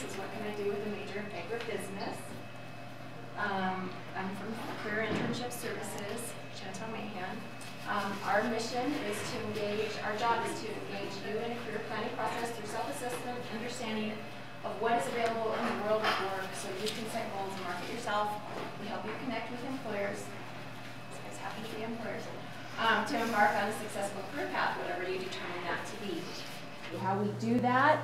is what can I do with a major in agribusiness. I'm from Career Internship Services, Chantal Mahan. Our mission is to engage, our job is to engage you in a career planning process through self-assessment, understanding of what is available in the world of work so you can set goals and market yourself. We help you connect with employers. These guys happen to be employers. To embark on a successful career path, whatever you determine that to be. How we do that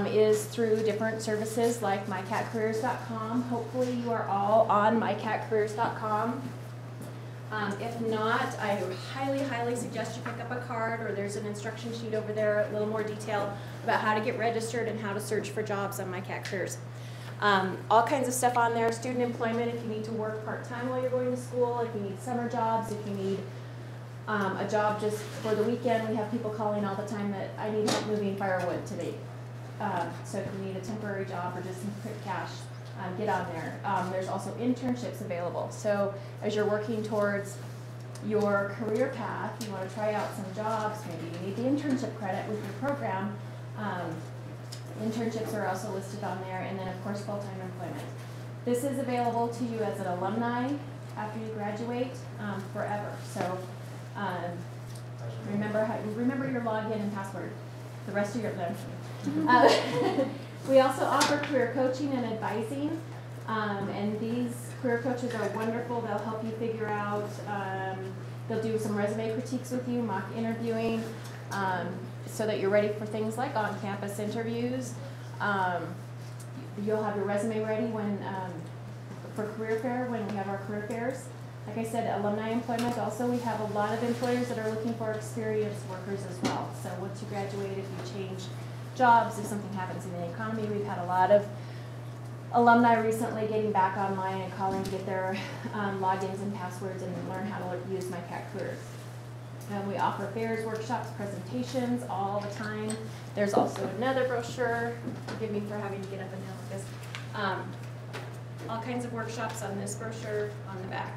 is through different services like mycatcareers.com. Hopefully you are all on mycatcareers.com. If not, I highly, highly suggest you pick up a card, or there's an instruction sheet over there, a little more detail about how to get registered and how to search for jobs on mycatcareers. All kinds of stuff on there, student employment if you need to work part-time while you're going to school, if you need summer jobs, if you need a job just for the weekend. We have people calling all the time that I need help moving firewood today. So if you need a temporary job or just some quick cash, get on there. There's also internships available. So as you're working towards your career path, you want to try out some jobs, maybe you need the internship credit with your program. Internships are also listed on there, and then of course full-time employment. This is available to you as an alumni after you graduate forever. So remember your login and password the rest of your life. We also offer career coaching and advising, and these career coaches are wonderful. They'll help you figure out, they'll do some resume critiques with you, mock interviewing, so that you're ready for things like on-campus interviews. You'll have your resume ready when for career fair, when we have our career fairs. Like I said, alumni employment also, we have a lot of employers that are looking for experienced workers as well. So once you graduate, if you change jobs, if something happens in the economy, we've had a lot of alumni recently getting back online and calling to get their logins and passwords and learn how to use mycatcareers. We offer fairs, workshops, presentations all the time. There's also another brochure. Forgive me for having to get up and down like this. All kinds of workshops on this brochure on the back.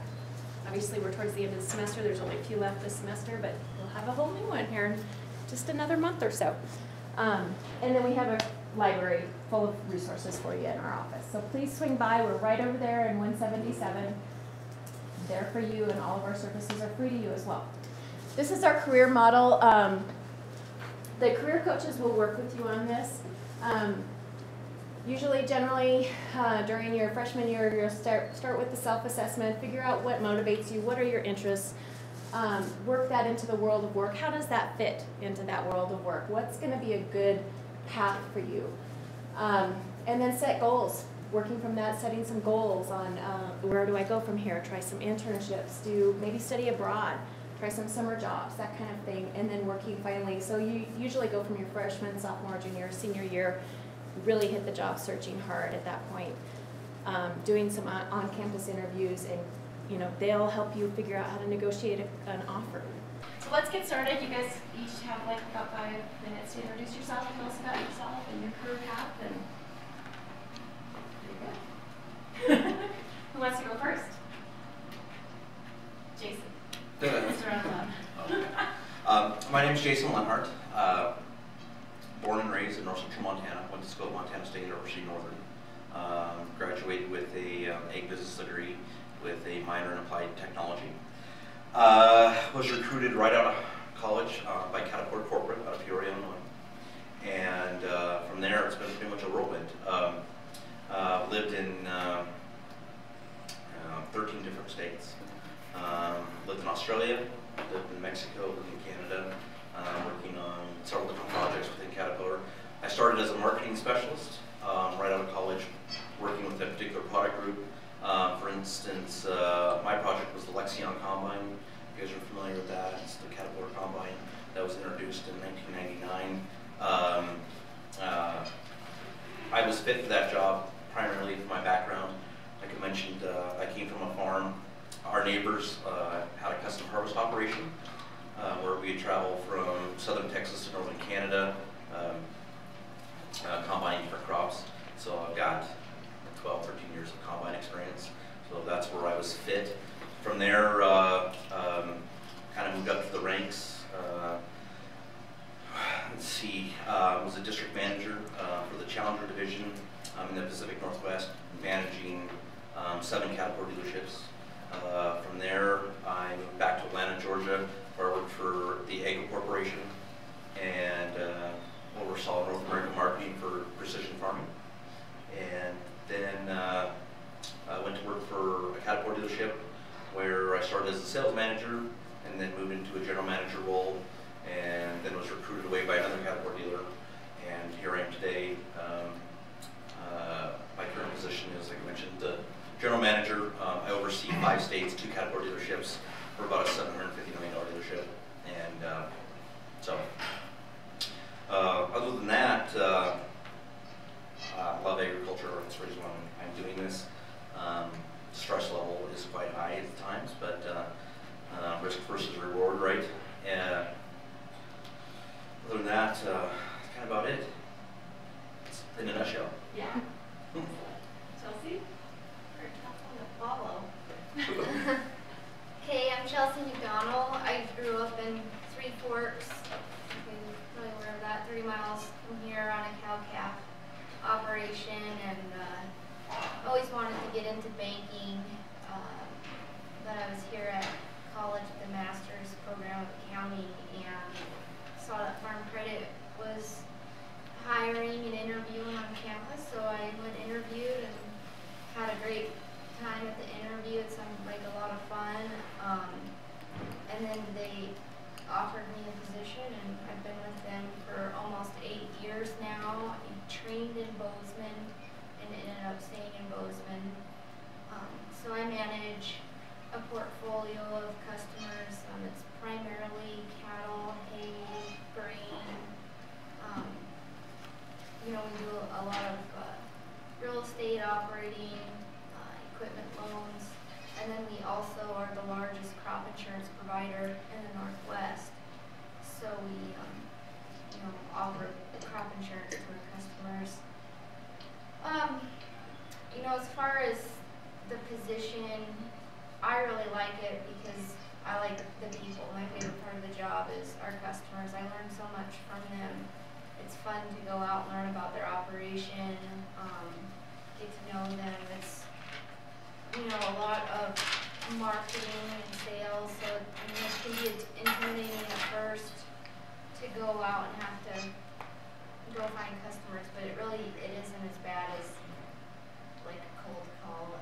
Obviously, we're towards the end of the semester. There's only a few left this semester, but we'll have a whole new one here in just another month or so. And then we have a library full of resources for you in our office. So please swing by. We're right over there in 177. There for you, and all of our services are free to you as well. This is our career model. The career coaches will work with you on this. Usually, generally, during your freshman year, you'll start with the self-assessment, figure out what motivates you, what are your interests, work that into the world of work. How does that fit into that world of work? What's going to be a good path for you? And then set goals. Working from that, setting some goals on where do I go from here, try some internships, maybe study abroad, try some summer jobs, that kind of thing, and then working finally. So you usually go from your freshman, sophomore, junior, senior year, really hit the job searching hard at that point, doing some on-campus interviews, and they'll help you figure out how to negotiate an offer. So let's get started. You guys each have like about 5 minutes to introduce yourself, tell us about yourself and your career path, and there you go. Who wants to go first? Jason. Let's run alone. My name is Jason Lenhart. Born and raised in North Central Montana. Went to school at Montana State University Northern. Graduated with a Agribusiness degree with a minor in applied technology. Was recruited right out of college by Caterpillar Corporate out of Peoria, Illinois. And from there, it's been pretty much a whirlwind. Lived in 13 different states. Lived in Australia, lived in Mexico, lived in Canada, working on several different projects within Caterpillar. I started as a marketing specialist right out of college, working with a particular product group. For instance, my project was the Lexion Combine. You guys are familiar with that. It's the Caterpillar Combine that was introduced in 1999. I was fit for that job primarily for my background. Like I mentioned, I came from a farm. Our neighbors had a custom harvest operation where we'd travel from southern Texas to northern Canada, combining different crops. So I've got 12, 13 years of combine experience. So that's where I was fit. From there, kind of moved up to the ranks. Let's see, was a district manager for the Challenger division Pacific Northwest, managing 7 Caterpillar dealerships. From there, I moved back to Atlanta, Georgia, where I worked for the Agri Corporation and oversaw North American marketing for precision farming. And then I went to work for a Caterpillar dealership where I started as a sales manager and then moved into a general manager role, and then was recruited away by another Caterpillar dealer. And here I am today. My current position is, like I mentioned, the general manager. I oversee 5 states, 2 Caterpillar dealerships. We're about a $750 million dealership. And other than that, I love agriculture. That's the reason why I'm doing this. Stress level is quite high at times, but risk versus reward, right? Other than that, that's kind of about it. It's in a nutshell. Yeah. Chelsea? Very tough one to follow. Okay, I'm Chelsea McDonald. I grew up in Three Forks. You're probably aware of that, 30 miles from here on a cow-calf operation, and always wanted to get into banking. But I was here at college at the master's program of accounting and saw that Farm Credit was hiring and interviewing on campus, so I went and interviewed and had a great time at the interview. It sounded like a lot of fun. And then they offered me a position, and I've been with them for almost 8 years now. I trained in Bozeman and ended up staying in Bozeman. So I manage a portfolio of customers. It's primarily cattle, hay, grain. We do a lot of real estate operating, equipment loans, and then we also are the largest crop insurance provider in the Northwest. So we, offer crop insurance to our customers. As far as the position, I really like it because I like the people. My favorite part of the job is our customers. I learn so much from them. It's fun to go out and learn about their operation, get to know them. It's, a lot of marketing and sales, so it can be intimidating at first to go out and have to go find customers, but it isn't as bad as like a cold call,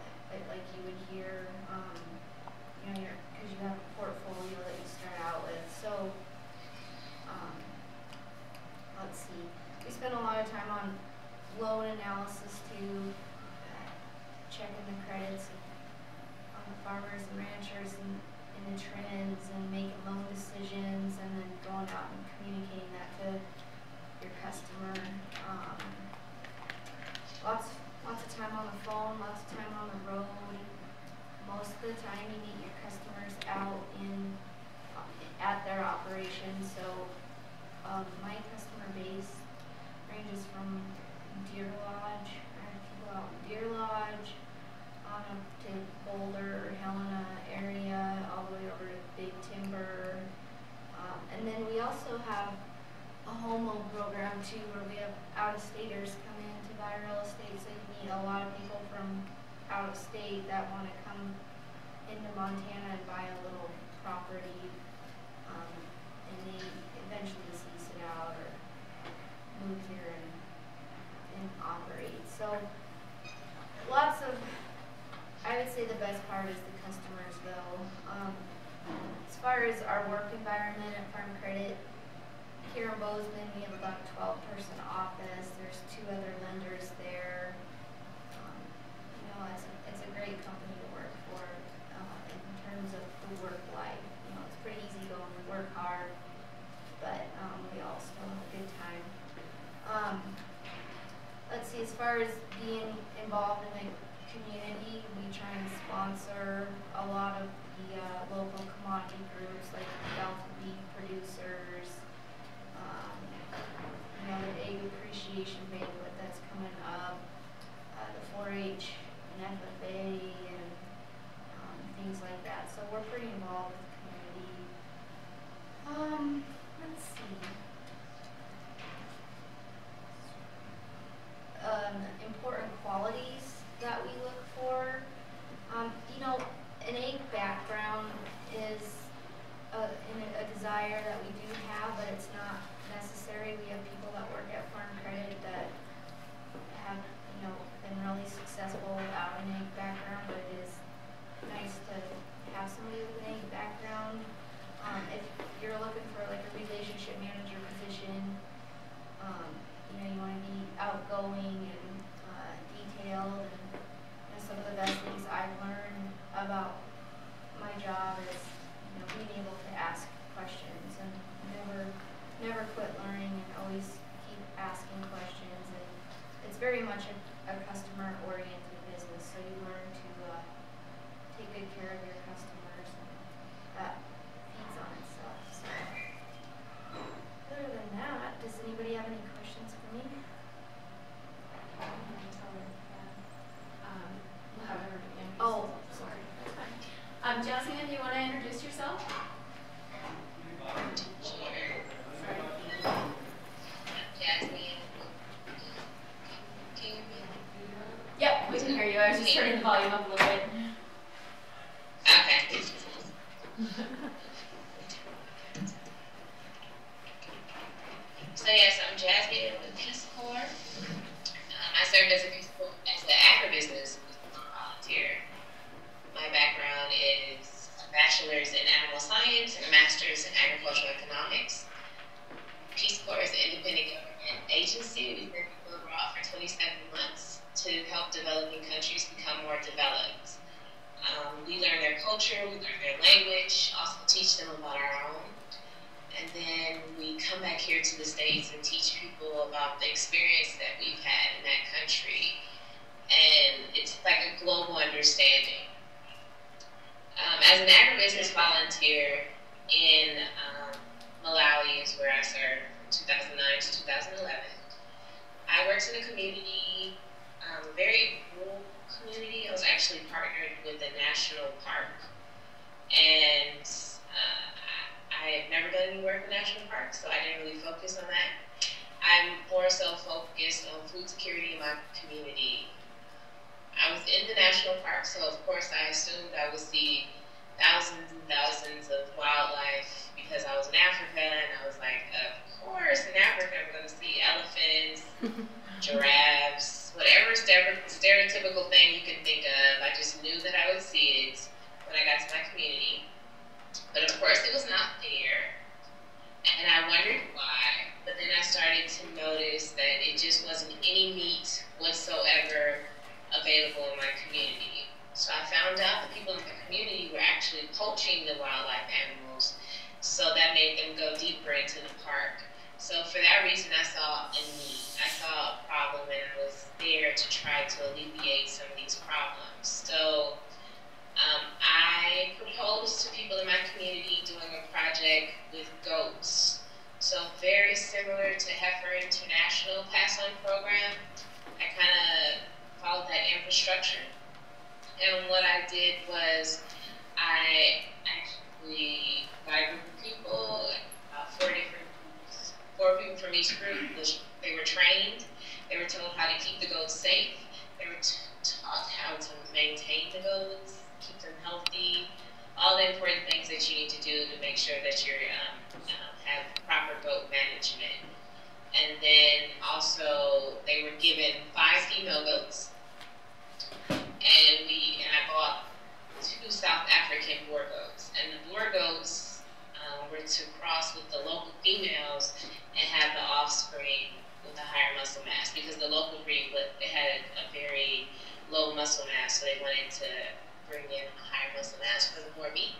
like you would hear, because you have a portfolio that you start out with. So, let's see. We spend a lot of time on loan analysis too, checking the credits on the farmers and ranchers and the trends and making loan decisions, and then going out and communicating that to your customer. Lots of time on the phone, lots of time on the road. Most of the time you meet your customers out at their operations. So my customer base ranges from Deer Lodge, I have people out in Deer Lodge, on up to Boulder, Helena area, all the way over to Big Timber. And then we also have a home loan program too, where we have out-of-staters come in to buy real estate. So you meet a lot of people from out of state that want to come into Montana and buy a little property, and they eventually lease it out or move here and operate. So lots of, I would say the best part is the customers though. As far as our work environment at Farm Credit, here in Bozeman we have about a 12-person office. There's 2 other lenders there. It's a great company to work for in terms of the work life. It's pretty easy going. We work hard, but we all still have a good time. Let's see, as far as being involved in the community, we try and sponsor a lot of the local commodity groups like Delta beef producers, the egg appreciation banquet that's coming up, the 4-H and FFA and things like that. So we're pretty involved with the community. Let's see. Important qualities successful without an ag background, but it is nice to have somebody with an ag background. If you're looking for like a relationship manager position, you know, you want to be outgoing and detailed, and some of the best things I've learned about my job is, you know, being able to ask questions and never quit learning and always keep asking questions. And it's very much a customer-oriented business, so you learn to take good care of your customers, and that feeds on itself. So, other than that, does anybody have any questions for me? Oh, sorry. That's fine. Jasmine, do you want to introduce yourself? Jasmine. Can you hear me? Yep, we can hear you. I was just turning the volume up a little bit. Okay. So yes, I'm Jasmine with Peace Corps. I served as an agribusiness volunteer. My background is a bachelor's in animal science and a master's in agricultural economics. Peace Corps is an independent government agency. We've been people abroad for 27 months to help developing countries become more developed. We learn their culture, we learn their language, also teach them about our own. And then we come back here to the States and teach people about the experience that we've had in that country. And it's like a global understanding. As an agribusiness volunteer in Malawi is where I served from 2009 to 2011. I worked in a community, a very rural community. I was actually partnered with a national park. And I have never done any work in national parks, so I didn't really focus on that. I'm more so focused on food security in my community. I was in the national park, so of course I assumed I would see thousands and thousands of wildlife because I was in Africa, and I was like, of course, in Africa I'm going to see elephants, giraffes, whatever stereotypical thing you can think of. I just knew that I would see it when I got to my community. But of course it was not there, and I wondered why. But then I started to notice that it just wasn't any meat whatsoever available in my community. So I found out that people in the community were actually poaching the wildlife animals, so that made them go deeper into the park. So for that reason, I saw a need. I saw a problem, and I was there to try to alleviate some of these problems. So I proposed to people in my community doing a project with goats. So very similar to Heifer International Pass-On Program. I kind of followed that infrastructure. And what I did was I actually got a group of people, four people from each group. They were trained. They were told how to keep the goats safe. They were taught how to maintain the goats, keep them healthy, all the important things that you need to do to make sure that you have proper goat management. And then also they were given 5 female goats, and I bought 2 South African boar goats. And the boar goats were to cross with the local females and have the offspring with a higher muscle mass, because the local breed, they had a very low muscle mass, so they wanted to bring in a higher muscle mass for the more meat.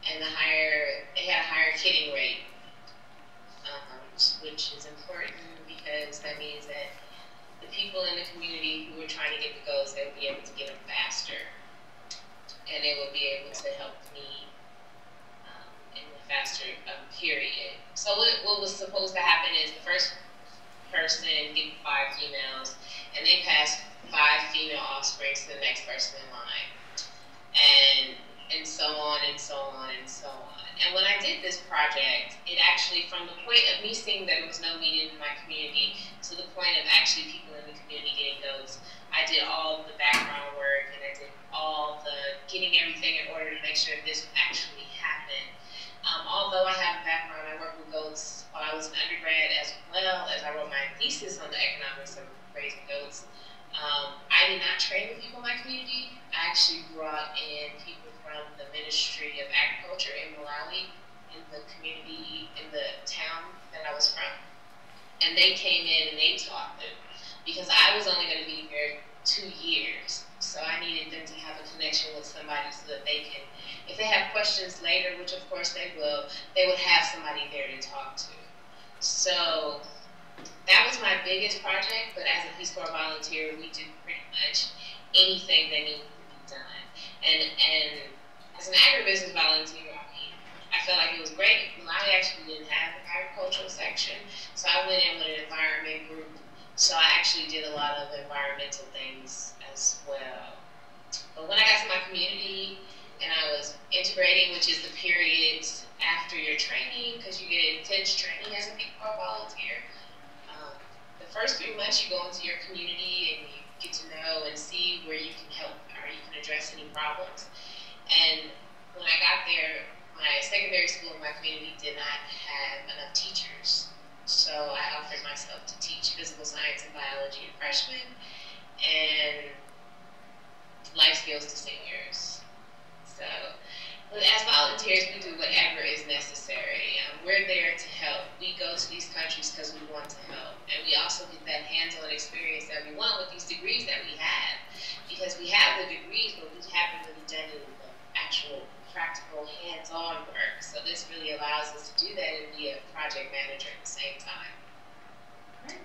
And they had a higher kidding rate, which is important because that means that the people in the community who were trying to get the goats, they would be able to get them faster, and they would be able to help me in the faster period. So what was supposed to happen is the first person get 5 females, and they pass 5 female offspring to the next person in line, and so on and so on and so on. And when I did this project, it actually, from the point of me seeing that there was no meat in my community to the point of actually people in the community getting goats, I did all the background work, and I did all the getting everything in order to make sure this would actually happen. Although I have a background, I worked with goats while I was an undergrad, as well as I wrote my thesis on the economics of raising goats. I did not train the people in my community. I actually brought in people from the Ministry of Agriculture in Malawi, in the community, in the town that I was from. And they came in and they taught them, because I was only going to be here 2 years. So I needed them to have a connection with somebody so that they can, if they have questions later, which of course they will, they would have somebody there to talk to. So that was my biggest project, but as a Peace Corps volunteer, we do pretty much anything that needs to be done. And as an agribusiness volunteer, I mean, I felt like it was great. Malawi actually didn't have an agricultural section, so I went in with an environment group. So I actually did a lot of environmental things as well. But when I got to my community and I was integrating, which is the periods after your training, because you get intense training as a Peace Corps volunteer. The first 3 months you go into your community and you get to know and see where you can help or you can address any problems. And when I got there, my secondary school in my community did not have enough teachers. So I offered myself to teach physical science and biology to freshmen and life skills to seniors. So as volunteers, we do whatever is necessary. We're there to help. We go to these countries because we want to help. And we also get that hands-on experience that we want with these degrees that we have. Because we have the degrees, but we haven't really done any of the actual practical hands-on work. So this really allows us to do that and be a project manager at the same time. Great.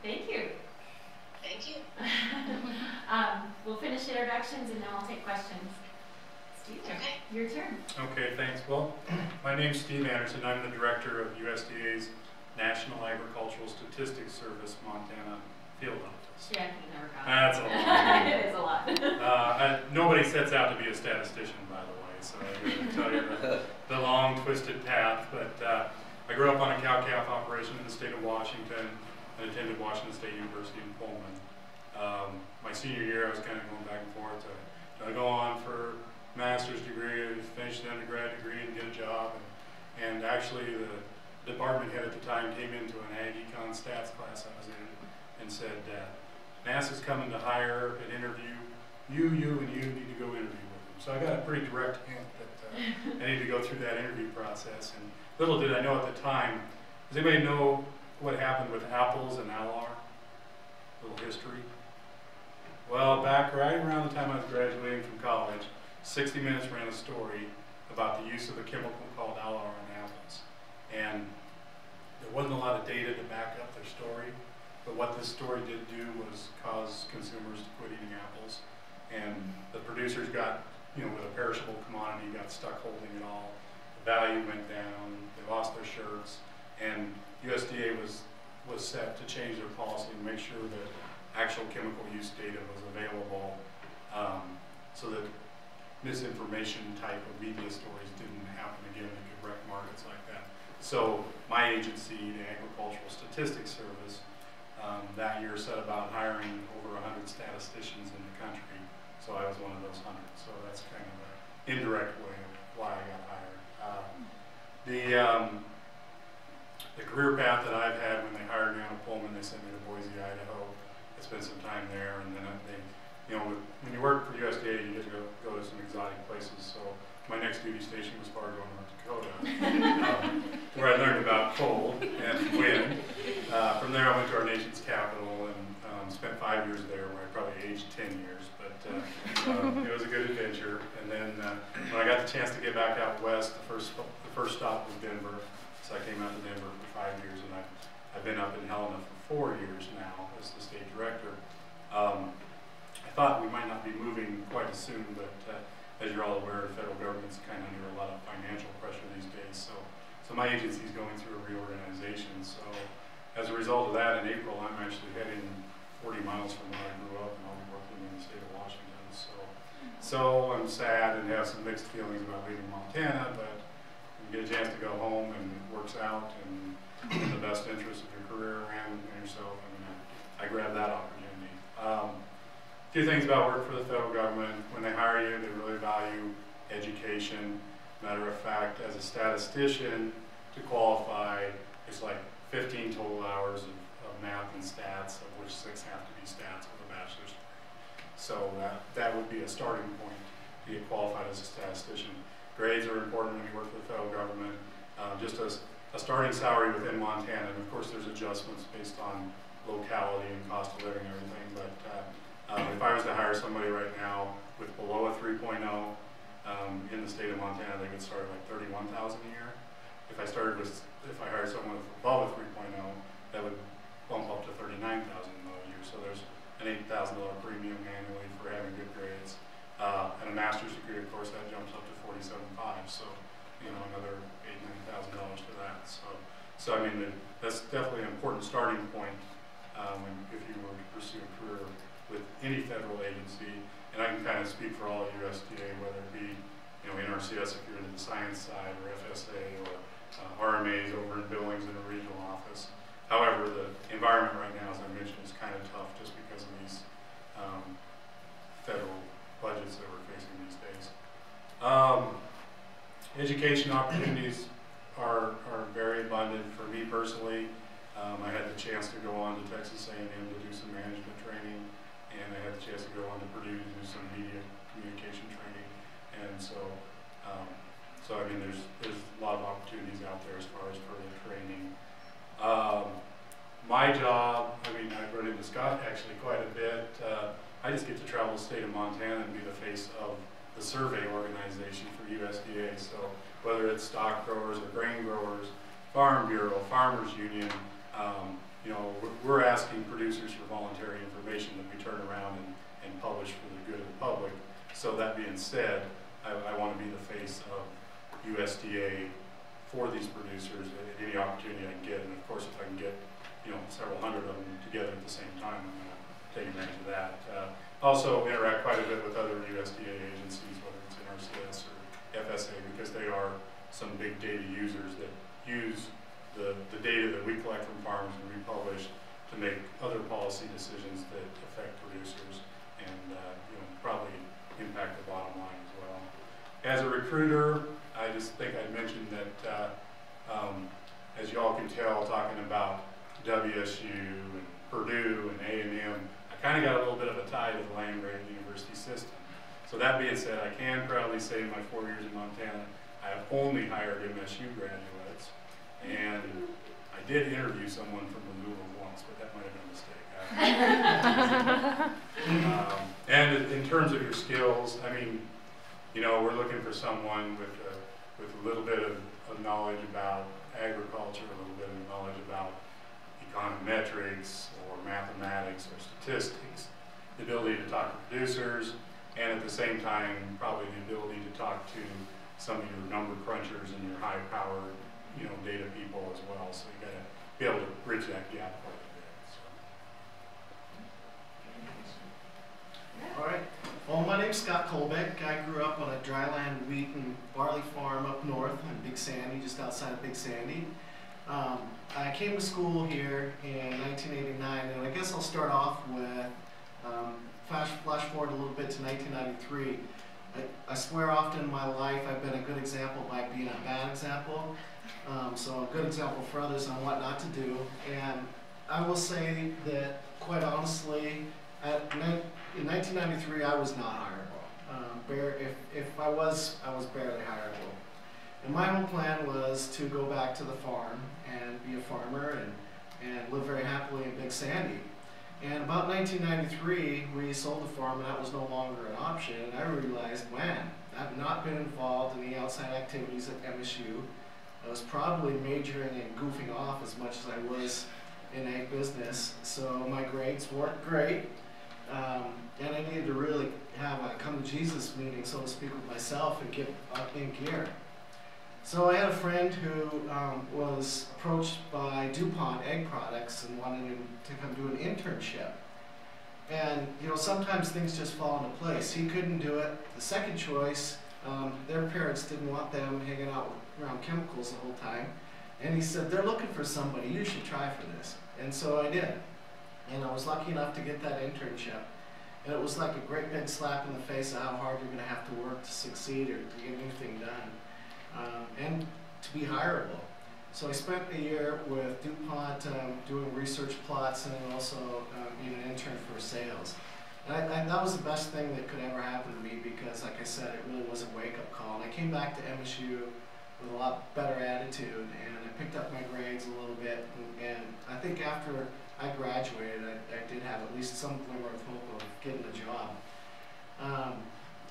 Thank you. Thank you. We'll finish introductions and then we'll take questions. Steve, okay. Your turn. Okay, thanks. Well, my name's Steve Anderson. I'm the director of USDA's National Agricultural Statistics Service Montana Field Office. Yeah, you never got That's a lot. It is a lot. Nobody sets out to be a statistician, by the way, so I can tell you the long, twisted path. But I grew up on a cow-calf operation in the state of Washington and attended Washington State University in Pullman. My senior year, I was kind of going back and forth to go on for master's degree, finish the undergrad degree, and get a job. And actually, the department head at the time came into an Ag Econ Stats class I was in and said, NASA's coming to hire and interview you need to go interview with them. So I got a pretty direct hint that I need to go through that interview process. And little did I know at the time, does anybody know what happened with apples and Alar? A little history. Well, back right around the time I was graduating from college, 60 Minutes ran a story about the use of a chemical called Alar in apples. And there wasn't a lot of data to back up their story, but what this story did do was cause consumers to quit eating apples. And the producers got, with a perishable commodity, got stuck holding it all. The value went down, they lost their shirts, and USDA was set to change their policy and make sure that actual chemical use data was available so that misinformation type of media stories didn't happen again that could wreck markets like that. So my agency, the Agricultural Statistics Service, that year set about hiring over 100 statisticians in the country. So I was one of those 100. So that's kind of an indirect way of why I got hired. The career path that I've had, when they hired me out of Pullman, they sent me to Boise, Idaho. I spent some time there, and then when you work for USDA, you get to go to some exotic places. So my next duty station was Fargo, North Dakota, where I learned about cold and wind. From there, I went to our nation's capital and spent 5 years there, where I probably aged 10 years. But it was a good adventure. And then when I got the chance to get back out west, the first stop was Denver. So I came out to Denver for 5 years, and I've been up in Helena for 4 years now as the state director. I thought we might not be moving quite as soon, but as you're all aware, the federal government's kind of under a lot of financial pressure these days. So my agency is going through a reorganization. So as a result of that, in April, I'm actually heading 40 miles from where I grew up, and I'll be working in the state of Washington. So I'm sad and have some mixed feelings about leaving Montana, but you get a chance to go home and it works out and in the best interest of your career and yourself. I grabbed that opportunity. A few things about work for the federal government. When they hire you, they really value education. Matter of fact, as a statistician, to qualify, it's like 15 total hours of math and stats, of which 6 have to be stats with a bachelor's So that would be a starting point to get qualified as a statistician. Grades are important when you work for the federal government. Just as a starting salary within Montana, and of course there's adjustments based on locality and cost of living and everything, but if I was to hire somebody right now with below a 3.0 in the state of Montana, they would start at like $31,000 a year. If I hired someone with above a 3.0, that would bump up to $39,000 a year. So there's an $8,000 premium annually for having good grades. And a master's degree, of course, that jumps up to $47,500. So, you know, another $8,000 to $9,000 for that. So I mean, that's definitely an important starting point if you were to pursue a career with any federal agency. And I can kind of speak for all of USDA, whether it be, you know, NRCS if you're in the science side, or FSA, or RMAs over in Billings in a regional office. However, the environment right now, as I mentioned, is kind of tough just because of these federal budgets that we're facing these days. Education opportunities are very abundant for me personally. I had the chance to go on to Texas A&M to do some management training, and I had the chance to go on to Purdue to do some media communication training. And so I mean, there's a lot of opportunities out there as far as further training. My job, I mean, I've run into Scott actually quite a bit. I just get to travel the state of Montana and be the face of the survey organization for USDA. So whether it's stock growers or grain growers, Farm Bureau, Farmers Union, you know, we're asking producers for voluntary information that we turn around and publish for the good of the public. So that being said, I want to be the face of USDA for these producers at any opportunity I can get. And of course, if I can get, you know, several hundred of them together at the same time, I'm going to take advantage of that. Also interact quite a bit with other USDA agencies, whether it's NRCS or FSA, because they are some big data users that use the data that we collect from farms and republish to make other policy decisions that affect producers and you know, probably impact the bottom line as well. As a recruiter, I just think I mentioned that as you all can tell, talking about WSU and Purdue and A&M, I kind of got a little bit of a tie to the land-grant university system. So that being said, I can proudly say in my 4 years in Montana, I have only hired MSU graduates. And I did interview someone from Missoula once, but that might have been a mistake. And in terms of your skills, I mean, you know, we're looking for someone with a little bit of knowledge about agriculture, a little bit of knowledge about econometrics or mathematics or statistics, the ability to talk to producers, and at the same time, probably the ability to talk to some of your number crunchers and your high-powered, you know, data people as well. So you got to be able to bridge that gap quite a bit. So. All right. Well, my name's Scott Colbeck. I grew up on a dryland wheat and barley farm up north in Big Sandy, just outside of Big Sandy. I came to school here in 1989, and I guess I'll start off with flash forward a little bit to 1993. I swear often in my life I've been a good example by being a bad example. So a good example for others on what not to do. And I will say that, quite honestly, in 1993 I was not hireable. If I was barely hireable. And my whole plan was to go back to the farm and be a farmer and live very happily in Big Sandy. And about 1993, we sold the farm, and that was no longer an option. And I realized, man, I've not been involved in the outside activities at MSU. I was probably majoring and goofing off as much as I was in ag business. So my grades weren't great, and I needed to really have a come to Jesus meeting, so to speak, with myself and get up in gear. So I had a friend who was approached by DuPont Egg Products and wanted him to come do an internship. And you know, sometimes things just fall into place. He couldn't do it. The second choice, their parents didn't want them hanging out around chemicals the whole time. And he said, they're looking for somebody, you should try for this. And so I did. And I was lucky enough to get that internship. And it was like a great big slap in the face of how hard you're going to have to work to succeed or to get anything done. And to be hireable. So I spent a year with DuPont doing research plots and also being an intern for sales. And that was the best thing that could ever happen to me because, like I said, it really was a wake-up call. And I came back to MSU with a lot better attitude, and I picked up my grades a little bit. And I think after I graduated, I did have at least some glimmer of hope of getting a job.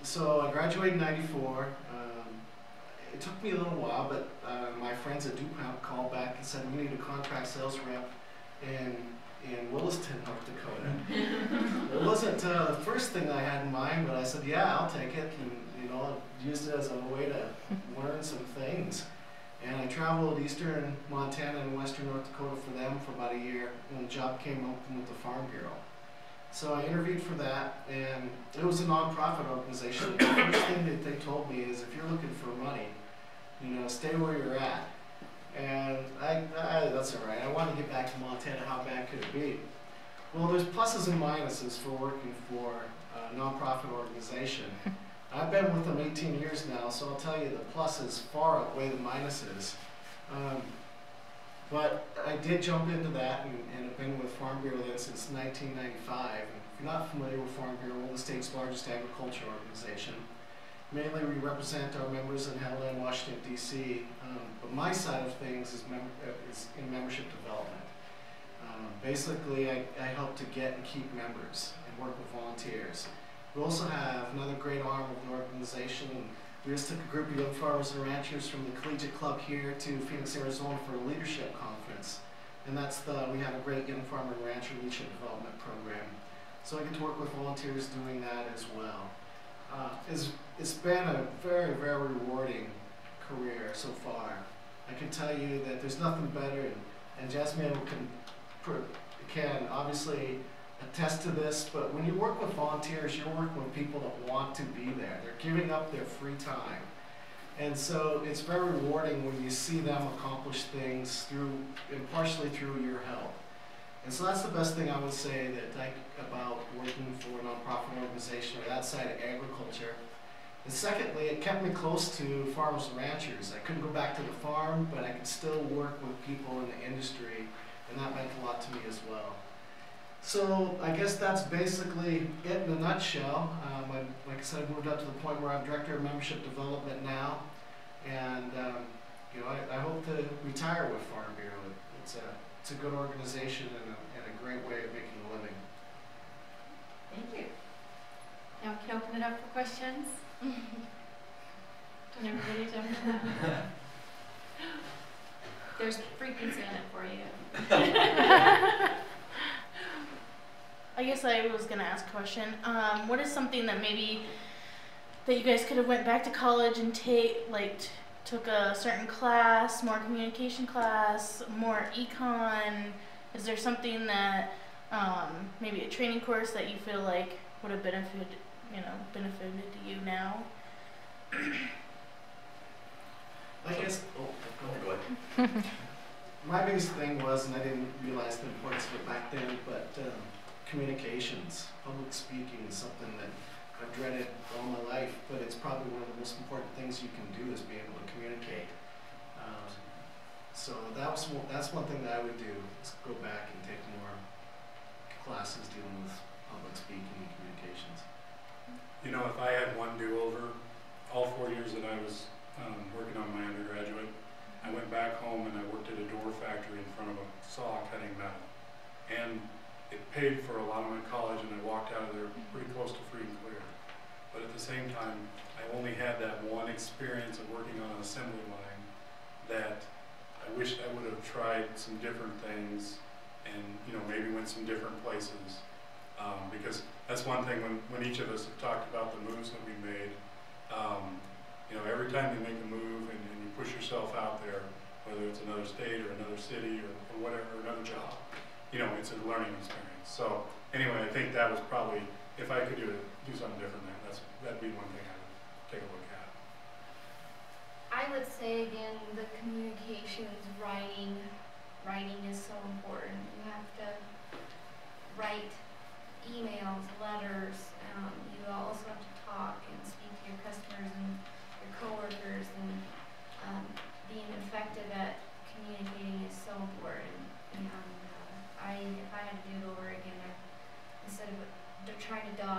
So I graduated in '94. It took me a little while, but my friends at DuPont called back and said, we need a contract sales rep in Williston, North Dakota. It wasn't the first thing I had in mind, but I said, yeah, I'll take it, and used it as a way to learn some things. And I traveled eastern Montana and western North Dakota for them for about a year when the job came open with the Farm Bureau. So I interviewed for that, and it was a nonprofit organization. The first thing that they told me is, if you're looking for money, stay where you're at. And that's all right. I wanted to get back to Montana. How bad could it be? Well, there's pluses and minuses for working for a nonprofit organization. I've been with them 18 years now, so I'll tell you the pluses far outweigh the minuses. But I did jump into that and have been with Farm Bureau then since 1995. And if you're not familiar with Farm Bureau, we're the state's largest agriculture organization. Mainly we represent our members in Helena and Washington, D.C., but my side of things is in membership development. Basically, I help to get and keep members and work with volunteers. We also have another great arm of the organization. We just took a group of young farmers and ranchers from the Collegiate Club here to Phoenix, Arizona for a leadership conference. And we have a great young farmer and rancher leadership development program. So I get to work with volunteers doing that as well. It's been a very, very rewarding career so far. I can tell you that there's nothing better, and Jasmine can obviously attest to this, but when you work with volunteers, you're working with people that want to be there. They're giving up their free time. And so it's very rewarding when you see them accomplish things partially through your help. And so that's the best thing I would say about working for a nonprofit organization or outside of agriculture. And secondly, it kept me close to farmers and ranchers. I couldn't go back to the farm, but I could still work with people in the industry, and that meant a lot to me as well. So I guess that's basically it in a nutshell. Like I said, I moved up to the point where I'm Director of Membership Development now, and I hope to retire with Farm Bureau. It's a good organization and a great way of making a living. Thank you. Now we can open it up for questions. Don't everybody jump in that. There's free pizza in it for you. I guess I was gonna ask a question. What is something that that you guys could have went back to college and took a certain class, more communication class, more econ? Is there something that maybe a training course that you feel like would have benefited you now? I guess. Go ahead. My biggest thing was, and I didn't realize the importance of it back then, but communications. Public speaking is something that I've dreaded all my life, but it's probably one of the most important things you can do is be able to communicate. So that's one thing that I would do, is go back and take more classes dealing with public speaking and communications. If I had one do-over, all 4 years that I was working on my undergraduate, I went back home and I worked at a door factory in front of a saw cutting metal. And it paid for a lot of my college, and I walked out of there pretty close to free and clear. But at the same time, I only had that one experience of working on an assembly line that I wished I would have tried some different things and maybe went some different places. Because that's one thing when each of us have talked about the moves that we made. Every time you make a move and you push yourself out there, whether it's another state or another city or whatever, or another job, it's a learning experience. So anyway, I think that was probably, if I could do something different there, that'd be one thing I would take a look at. I would say again, the communications, writing is so important. You have to write emails, letters. You also have to talk and speak to your customers and your coworkers, and being effective at communicating is so important. And if I had to do it over again, instead of trying to dodge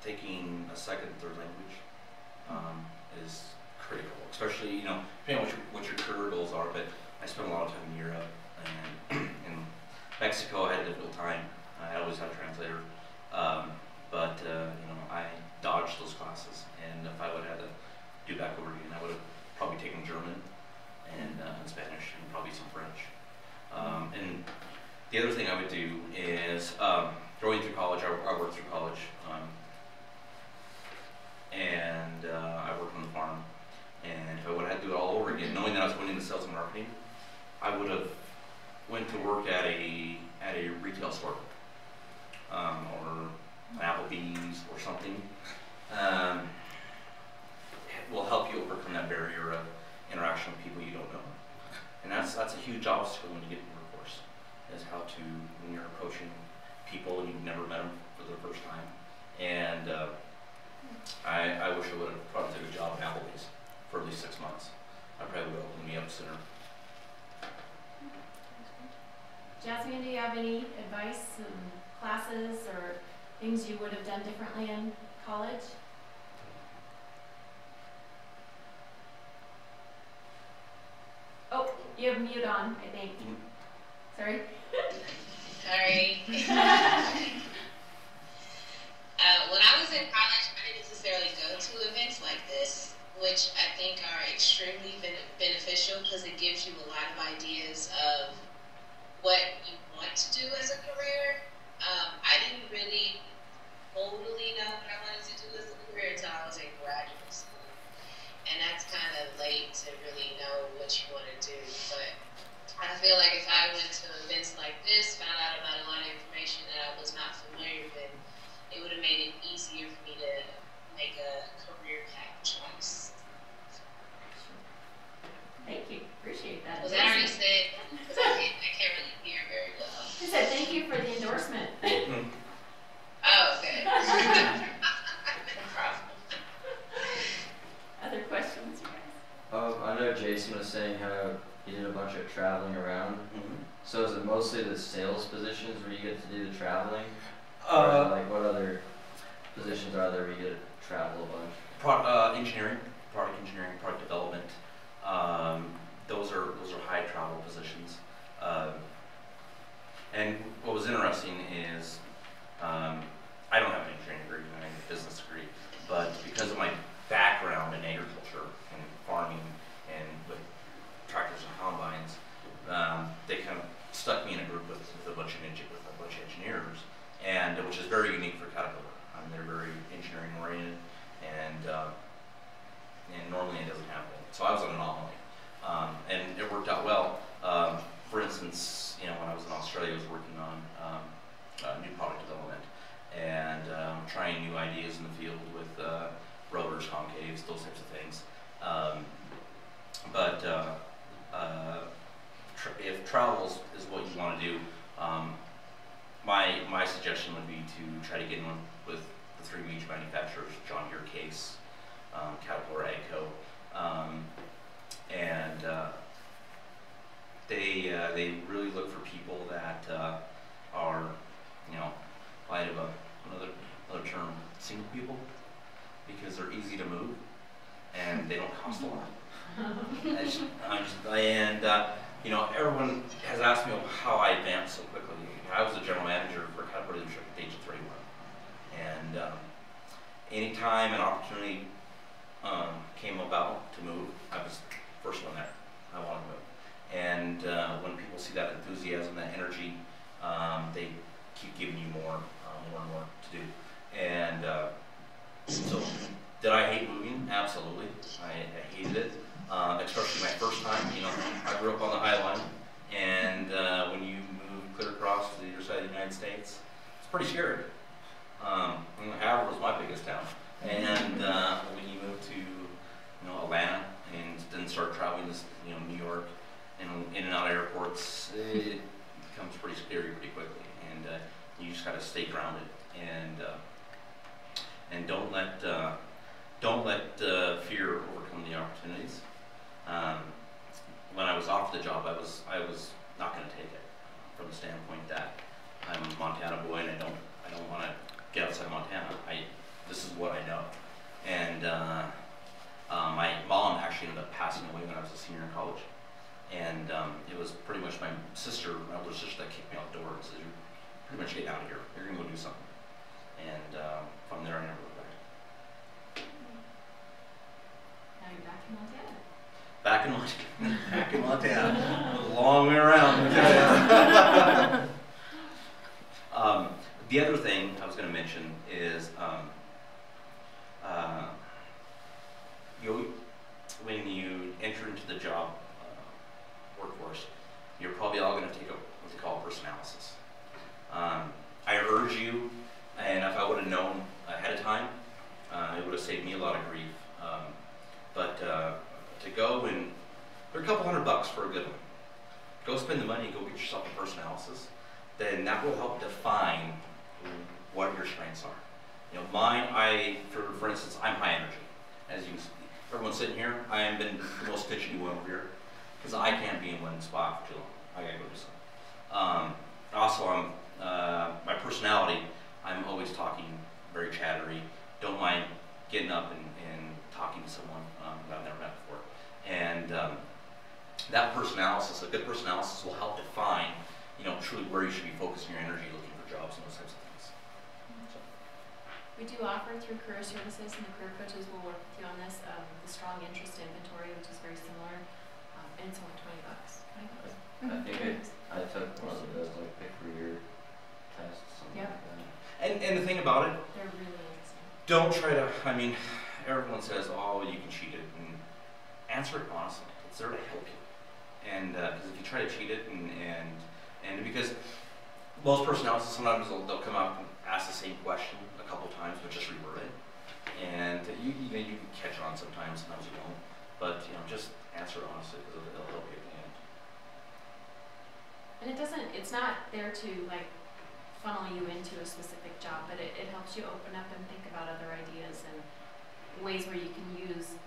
taking a second, third language is critical, especially, you know, depending on what your career goals are, but I spent a lot of time in Europe and in Mexico. I had a difficult time. I always had a translator, but you know, I dodged those classes, and if I would have had to do back over again, I would have probably taken German and Spanish and probably some French. And the other thing I would do is going through college. I worked through college, and I worked on the farm. And if I would have had to do it all over again, knowing that I was going into sales and marketing, I would have went to work at a retail store, or an Applebee's or something. It will help you overcome that barrier of interaction with people you don't know. And that's a huge obstacle when you get in the workforce, is how to, when you're approaching people and you've never met them for the first time. And I wish I would have probably took a job at Applebee's for at least 6 months. I probably would have opened me up sooner. Jasmine, do you have any advice, classes, or things you would have done differently in college? Oh, you have mute on, I think. Sorry. Sorry. When I was in college, I didn't necessarily go to events like this, which I think are extremely beneficial because it gives you a lot of ideas of what you want to do as a career. I didn't really totally know what I wanted to do as a career until I was in graduate school. And that's kind of late to really know what you want to do. But I feel like if I went to events like this, found out about a lot of information that I was not familiar with, it would have made it easier for me to make a career path choice. Thank you. Appreciate that. Was that already said? Because I can't really hear very well. I said thank you for the endorsement. Oh, okay. No problem. Other questions, you guys? I know Jason was saying how he did a bunch of traveling around. So is it mostly the sales positions where you get to do the traveling? Or like what other positions are there where you get to travel a bunch? Engineering, product development. Those are high travel positions. And what was interesting is I don't have an engineering degree, I have a business degree, but because of my background in agriculture and farming and with tractors and combines, they kind of stuck me in a group with a bunch of engineers, and which is very unique for Caterpillar. They're very engineering oriented, and normally it doesn't happen. So I was an anomaly, and it worked out well. For instance, you know, when I was in Australia, I was working on new product development and trying new ideas in the field with rotors, concaves, those types of things. If travel is what you want to do, my suggestion would be to try to get in with the 3 major manufacturers: John Deere, Case, Caterpillar, AGCO, and they really look for people that are, you know, I have another term, single people, because they're easy to move and they don't cost a lot. You know, everyone has asked me how I advanced so quickly. I was a general manager for Caterpillar leadership at the age of 31, and anytime an opportunity came about to move, I was the first one there. I wanted to move. And when people see that enthusiasm, that energy, they keep giving you more and more to do. And so, did I hate moving? Absolutely. I hated it, especially my first time. You know, I grew up on the High Line, and when you move clear across to the other side of the United States, it's pretty scary. Howard was my biggest town, and when you move to, you know, Atlanta and then start traveling to, you know, New York and in and out of airports, it becomes pretty scary pretty quickly, and you just gotta stay grounded and don't let fear overcome the opportunities. When I was offered the job, I was not going to take it, from the standpoint that I'm a Montana boy and I don't Montana. This is what I know. And my mom actually ended up passing away when I was a senior in college. And it was pretty much my sister, my older sister, that kicked me out the door and said, "You're pretty much getting out of here. You're gonna go do something." And from there, I never looked back. Now you're back in Montana. Back in Montana. Back in Montana. A long way around. Okay. The other thing I was going to mention is when you enter into the job workforce, you're probably all going to take what they call a personalysis. I urge you, and if I would have known ahead of time, it would have saved me a lot of grief. But to go and they're a couple $100 for a good one. Go spend the money, go get yourself a personalysis. Then that will help define what your strengths are. You know, mine, for instance, I'm high energy. As you see, everyone sitting here, I am been the most fidgety one over here because I can't be in one spot for too long. I gotta go do something. Also, my personality, I'm always talking, very chattery. Don't mind getting up and talking to someone that I've never met before. And that personalysis, a good personalysis, will help define, truly where you should be focusing your energy, looking for jobs and those types of things. So. We do offer through career services, and the career coaches will work with you on this, the strong interest inventory, which is very similar, and it's only $20. I think I took one of those like pick for your tests, something like that. And the thing about it, they're really interesting. Don't try to, everyone says, oh, you can cheat it, and answer it honestly. It's there to help you. And because if you try to cheat it, and because most personalities, sometimes they'll come out and ask the same question a couple times, but just reword it. And you can catch on sometimes you don't. But just answer it honestly because it'll help you at the end. And it's not there to like funnel you into a specific job, but it helps you open up and think about other ideas and ways where you can use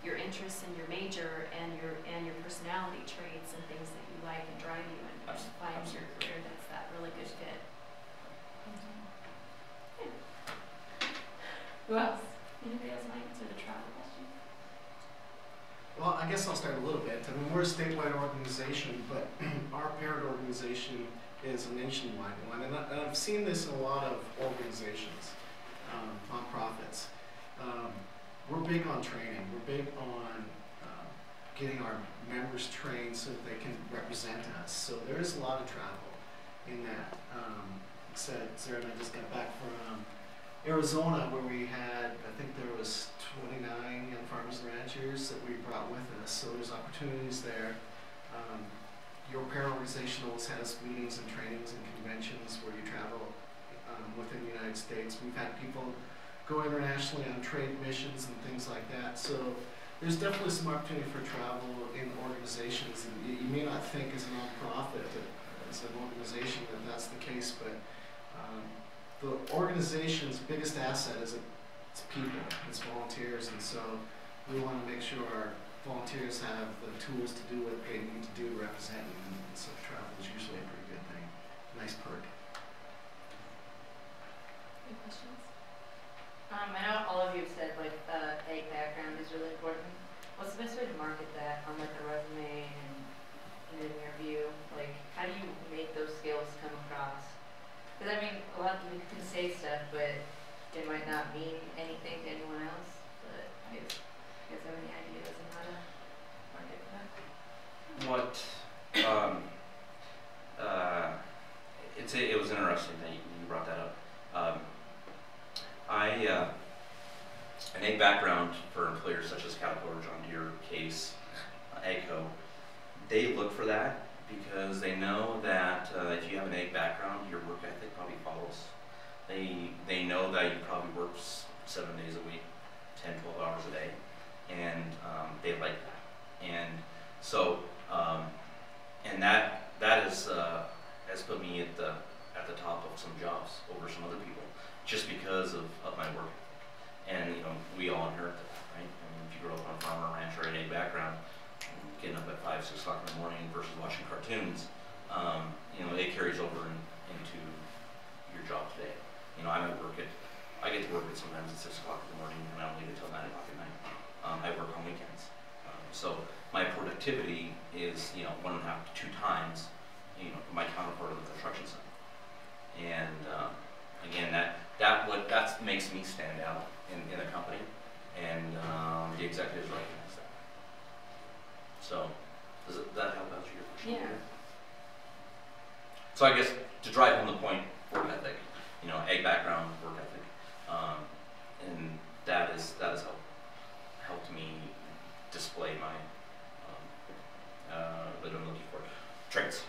your interests and your major and your personality traits and things that you like and drive you and find your career that's that really good fit. Yeah. Who else? Anybody else want to answer the travel question? Well, I guess I'll start a little bit. We're a statewide organization, but our parent organization is a nationwide one, and I've seen this in a lot of organizations, nonprofits. We're big on training. We're big on getting our members trained so that they can represent us. So there is a lot of travel in that. Like I said, Sarah and I just got back from Arizona, where we had, I think there was 29 young farmers and ranchers that we brought with us. So there's opportunities there. Your parent organization always has meetings and trainings and conventions where you travel within the United States. We've had people go internationally on trade missions and things like that. So there's definitely some opportunity for travel in organizations. And you may not think as a nonprofit, as an organization, that that's the case, but the organization's biggest asset is it's people, it's volunteers, and so we want to make sure our volunteers have the tools to do what they need to do to represent you, and so travel is usually a pretty good thing. Nice perk. Any questions? I know all of you have said like the ag background is really important. What's the best way to market that on like a resume and in an interview? Like, how do you make those skills come across? Because a lot of you can say stuff, but it might not mean anything to anyone else. But you guys have any ideas on how to market that? It was interesting that you brought that up. An ag background for employers such as Caterpillar, John Deere, Case, AGCO, they look for that because they know that if you have an ag background, your work ethic probably follows. They know that you probably work 7 days a week, 10, 12 hours a day, and they like that. And so, and that has put me at the top of some jobs over some other people, just because of my work. And we all inherit that, right? If you grow up on a farmer, rancher, or an ag background, getting up at 5, 6 o'clock in the morning versus watching cartoons, it carries over into your job today. I might work at to work at sometimes at 6 o'clock in the morning, and I don't leave until 9 o'clock at night. I work on weekends. So my productivity is, 1.5 to 2 times, my counterpart of the construction side. And again, that makes me stand out in a company, and the executives recognize that. So does that help answer your question? Yeah. So I guess to drive home the point, work ethic, ag background, work ethic, and that has helped me display my what I'm looking for, traits.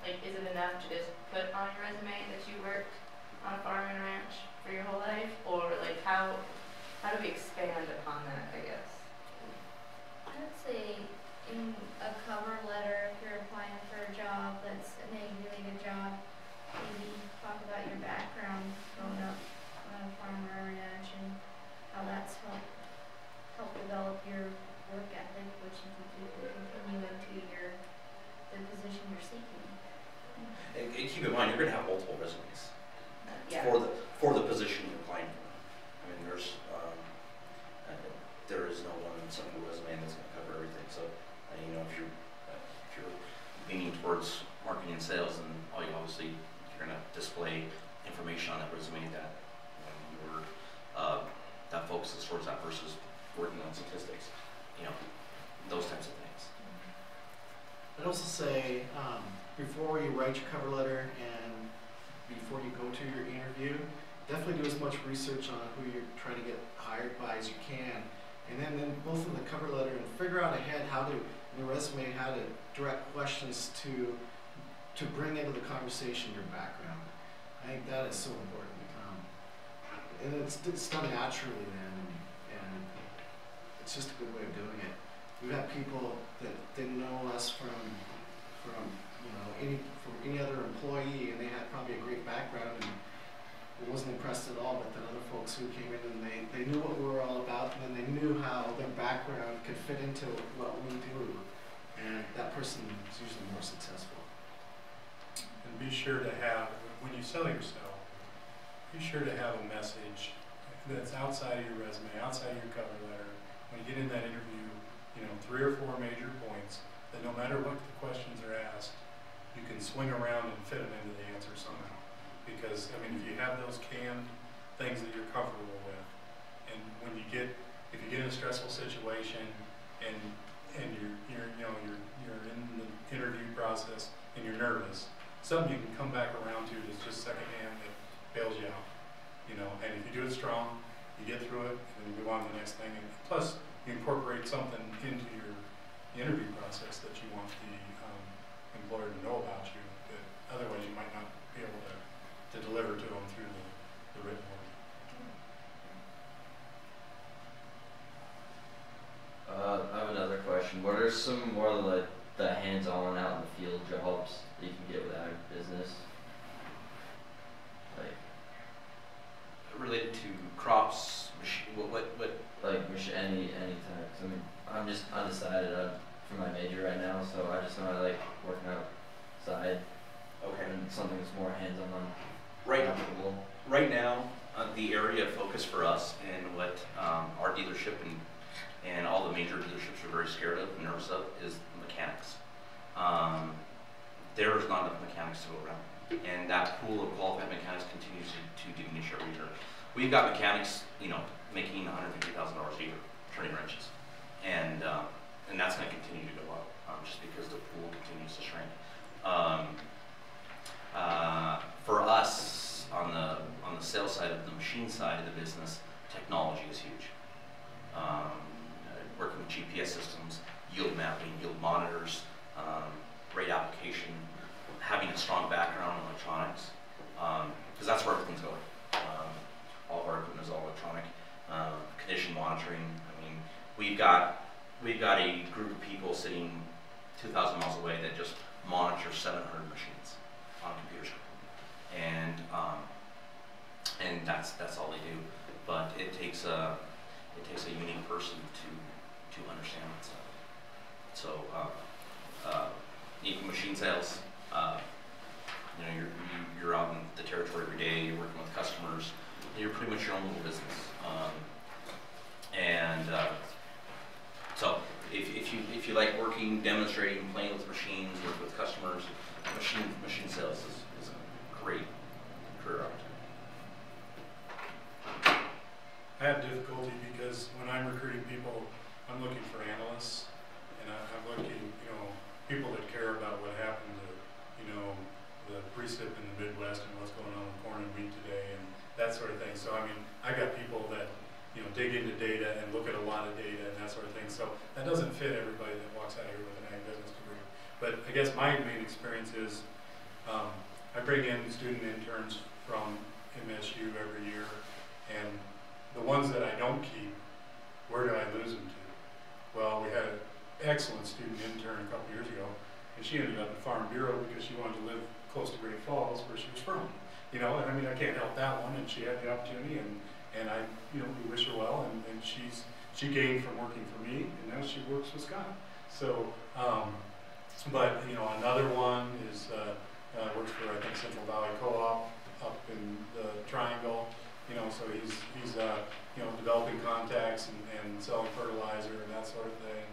Like, is it enough to just put on your resume that you worked on a farm and ranch for your whole life, or like how do we expand upon that, I guess? I would say in a cover letter, if you're applying for a job that's a really good job, maybe talk about your background growing up on a farm or a ranch and how that's helped develop your work ethic, which you can continue into the position you're seeking. And keep in mind, you're going to have multiple resumes Yeah. for the position you're applying for. I mean, there is no one single resume that's going to cover everything. So, if you're leaning towards marketing and sales, then obviously you're going to display information on that resume that that focuses towards that versus working on statistics. Those types of things. I'd also say before you write your cover letter and before you go to your interview, definitely do as much research on who you're trying to get hired by as you can. And then both in the cover letter and figure out ahead in the resume, how to direct questions to bring into the conversation your background. I think that is so important. And it's done naturally then, and it's just a good way of doing it. We've had people that didn't know us from any other employee, and they had probably a great background and wasn't impressed at all. But then other folks who came in and they knew what we were all about, and then they knew how their background could fit into what we do, and that person is usually more successful. And be sure to have, when you sell yourself, be sure to have a message that's outside of your resume, outside of your cover letter. When you get in that interview, 3 or 4 major points that no matter what the questions are asked, you can swing around and fit them into the answer somehow. Because, if you have those canned things that you're comfortable with, and if you get in a stressful situation and you're in the interview process and you're nervous, something you can come back around to that's just secondhand that bails you out, and if you do it strong, you get through it, and then you move on to the next thing, and plus you incorporate something into your interview process that you want the employer to know about you, that otherwise you might not be able to deliver to them through the written word. I have another question. What are some more like the hands-on out in the field jobs that you can get with agribusiness? Related to crops, what? Like any type. I'm just undecided for my major right now, so I just know I like working outside. Okay. And something that's more hands-on. Right now, the area of focus for us and what our dealership and all the major dealerships are very scared of and nervous of is mechanics. There is not enough mechanics to go around, and that pool of qualified mechanics continues to diminish every year. We've got mechanics, making $150,000 a year turning wrenches, and that's going to continue to go up just because the pool continues to shrink. For us, on the sales side of the machine side of the business, technology is huge. Working with GPS systems, yield mapping, yield monitors, rate application, having a strong background in electronics, because that's where everything's going. All of our equipment is all electronic. Condition monitoring. We've got a group of people sitting 2,000 miles away that just monitor 700 machines on a computer screen, and that's all they do. But it takes a unique person to understand that stuff. So machine sales. You're out in the territory every day. You're working with customers. you're pretty much your own little business. So if you like working, demonstrating, playing with machines, working with customers, machine sales is a great career opportunity. I have difficulty because when I'm recruiting people, I'm looking for analysts, and I'm looking, people that care about what happened to, the precip in the Midwest and what's going on with corn and wheat today and that sort of thing. So I mean, I got people that, dig into data and look at a lot of data and that sort of thing. So that doesn't fit everybody that walks out here with an ag business degree. But I guess my main experience is I bring in student interns from MSU every year, and the ones that I don't keep, where do I lose them to? Well, we had an excellent student intern a couple years ago, and she ended up at Farm Bureau because she wanted to live close to Great Falls, where she was from. And I mean, I can't help that one, and she had the opportunity, and I, we wish her well, and she gained from working for me, and now she works with Scott. So, but another one is works for, I think, Central Valley Co-op up in the Triangle. So he's developing contacts and selling fertilizer and that sort of thing.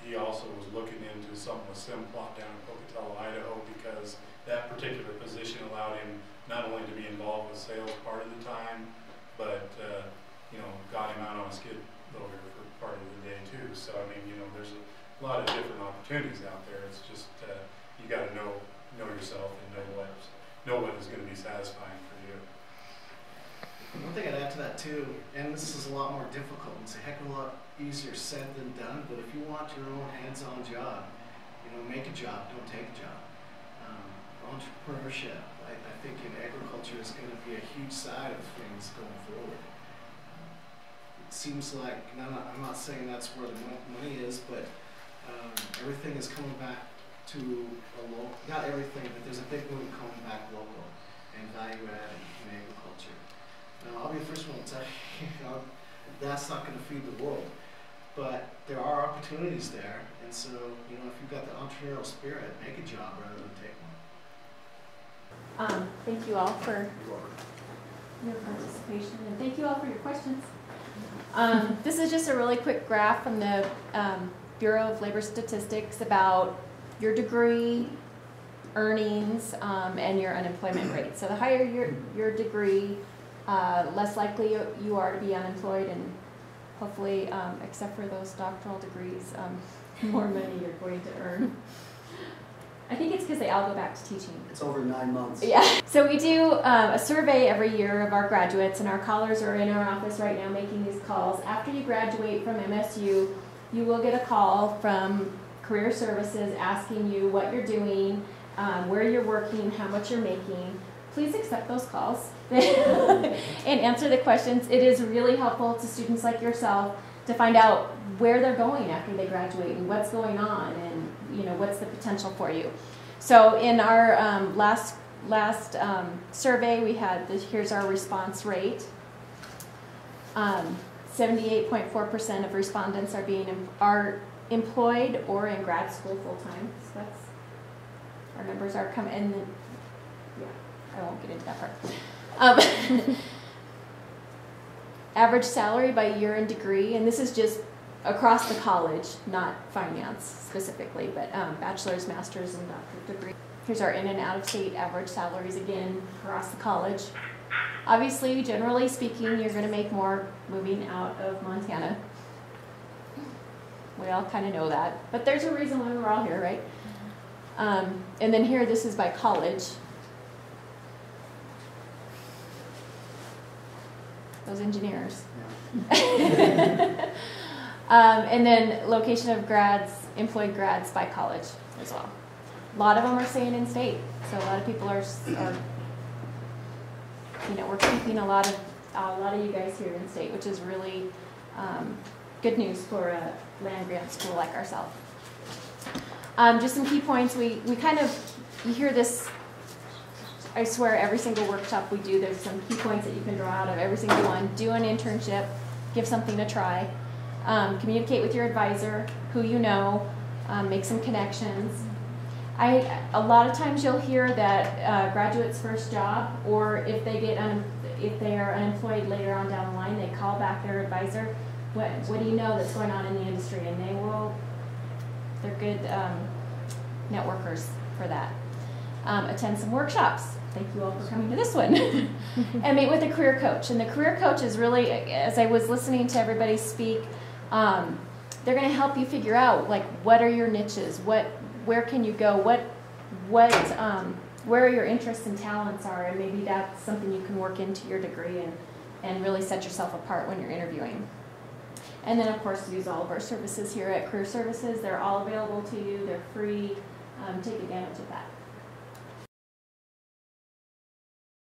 He also was looking into something with Simplot down in Pocatello, Idaho, because that particular position allowed him not only to be involved with sales part of the time, but got him out on a skid loader for part of the day too. So I mean, there's a lot of different opportunities out there. It's just you got to know yourself and know what is going to be satisfying for you. One thing I'd add to that too, and this is a lot more difficult, it's a heck of a lot easier said than done, but if you want your own hands-on job, make a job, don't take a job. Entrepreneurship, I think in agriculture is going to be a huge side of things going forward. It seems like, I'm not saying that's where the money is, but everything is coming back to a local, not everything, but there's a big move coming back local and value added in agriculture. Now, I'll be the first one to tell you, that's not going to feed the world, but there are opportunities there, and so, if you've got the entrepreneurial spirit, make a job rather than take one. Thank you all for your participation, and thank you all for your questions. This is just a really quick graph from the Bureau of Labor Statistics about your degree, earnings, and your unemployment rate. So the higher your degree, less likely you are to be unemployed, and hopefully, except for those doctoral degrees, more money you're going to earn. I think it's because they all go back to teaching. It's over 9 months. Yeah. So we do a survey every year of our graduates, and our callers are in our office right now making these calls. After you graduate from MSU, you will get a call from Career Services asking you what you're doing, where you're working, how much you're making. Please accept those calls and answer the questions. It is really helpful to students like yourself to find out where they're going after they graduate and what's going on and what's the potential for you. So in our last survey, we had here's our response rate. 78.4% of respondents are employed or in grad school full time. So that's our numbers are coming. And yeah, I won't get into that part. Average salary by year and degree, and this is just across the college, not finance specifically, but bachelor's, master's, and doctorate degree. Here's our in and out of state average salaries again across the college. Obviously, generally speaking, you're going to make more moving out of Montana. We all kind of know that, but there's a reason why we're all here, right? And then here, this is by college. Those engineers. Yeah. And then location of grads, employed grads by college as well. A lot of them are staying in state, so a lot of people are we're keeping a lot of you guys here in state, which is really good news for a land grant school like ourselves. Just some key points. We kind of, you hear this, I swear every single workshop we do, there's some key points that you can draw out of every single one. Do an internship, give something a try. Communicate with your advisor, who you know, make some connections. A lot of times you'll hear that graduate's first job, or if they get if they are unemployed later on down the line, they call back their advisor. What do you know that's going on in the industry? And they're good networkers for that. Attend some workshops. Thank you all for coming to this one. And meet with a career coach. And the career coach is really, as I was listening to everybody speak, they're going to help you figure out, like, what are your niches? Where can you go? Where your interests and talents are, and maybe that's something you can work into your degree and really set yourself apart when you're interviewing. And then, of course, use all of our services here at Career Services. They're all available to you. They're free. Take advantage of that.